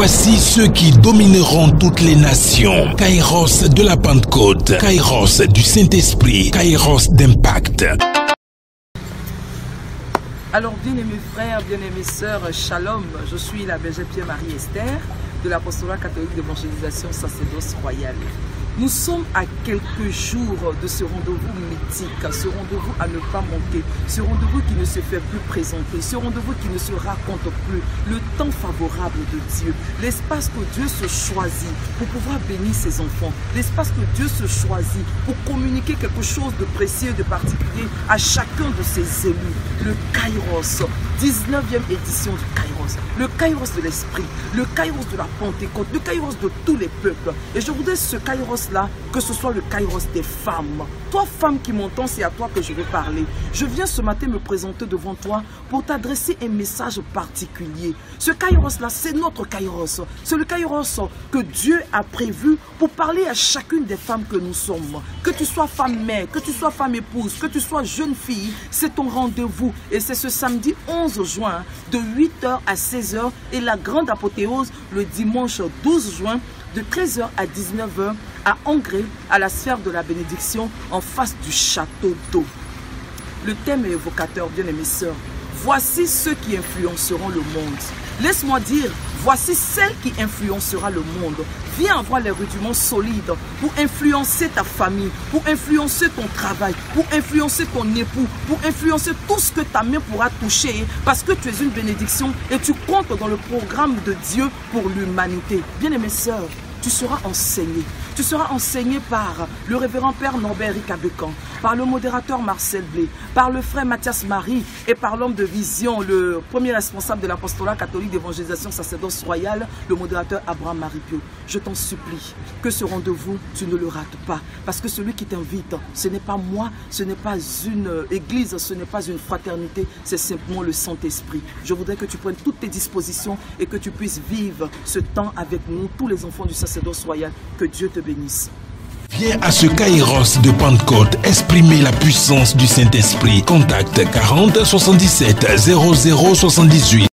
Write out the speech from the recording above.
Voici ceux qui domineront toutes les nations. Kairos de la Pentecôte, Kairos du Saint-Esprit, Kairos d'impact. Alors, bien-aimés frères, bien-aimées sœurs, shalom, je suis la bergère Pierre-Marie Esther de l'apostolat catholique d'évangélisation sacerdoce royal. Nous sommes à quelques jours de ce rendez-vous mythique, ce rendez-vous à ne pas manquer, ce rendez-vous qui ne se fait plus présenter, ce rendez-vous qui ne se raconte plus, le temps favorable de Dieu, l'espace que Dieu se choisit pour pouvoir bénir ses enfants, l'espace que Dieu se choisit pour communiquer quelque chose de précieux, de particulier à chacun de ses élus. Le Kairos, 19e édition du Kairos, le Kairos de l'Esprit, le Kairos de la Pentecôte, le Kairos de tous les peuples. Et je voudrais ce Kairos-là, que ce soit le Kairos des femmes. Toi, femme qui m'entends, c'est à toi que je vais parler. Je viens ce matin me présenter devant toi pour t'adresser un message particulier. Ce Kairos-là, c'est notre Kairos. C'est le Kairos que Dieu a prévu pour parler à chacune des femmes que nous sommes. Que tu sois femme mère, que tu sois femme épouse, que tu sois jeune fille, c'est ton rendez-vous. Et c'est ce samedi 11 juin de 8h à 16h et la grande apothéose le dimanche 12 juin de 13h à 19h à Angré, à la sphère de la bénédiction en face du château d'eau. Le thème est évocateur, bien-aimés sœurs. Voici ceux qui influenceront le monde. Laisse-moi dire, voici celle qui influencera le monde. Viens avoir les rudiments solides pour influencer ta famille, pour influencer ton travail, pour influencer ton époux, pour influencer tout ce que ta main pourra toucher, parce que tu es une bénédiction et tu comptes dans le programme de Dieu pour l'humanité. Bien-aimés sœurs, tu seras enseigné. Tu seras enseigné par le révérend Père Norbert Ricabécan, par le modérateur Marcel Blé, par le frère Mathias Marie et par l'homme de vision, le premier responsable de l'apostolat catholique d'évangélisation sacerdoce royale, le modérateur Abraham Maripio. Je t'en supplie que ce rendez-vous, tu ne le rates pas. Parce que celui qui t'invite, ce n'est pas moi, ce n'est pas une église, ce n'est pas une fraternité, c'est simplement le Saint-Esprit. Je voudrais que tu prennes toutes tes dispositions et que tu puisses vivre ce temps avec nous, tous les enfants du sacerdoce royal. Que Dieu te bénisse. Viens à ce Kairos de Pentecôte exprimer la puissance du Saint-Esprit. Contact 40 77 00 78.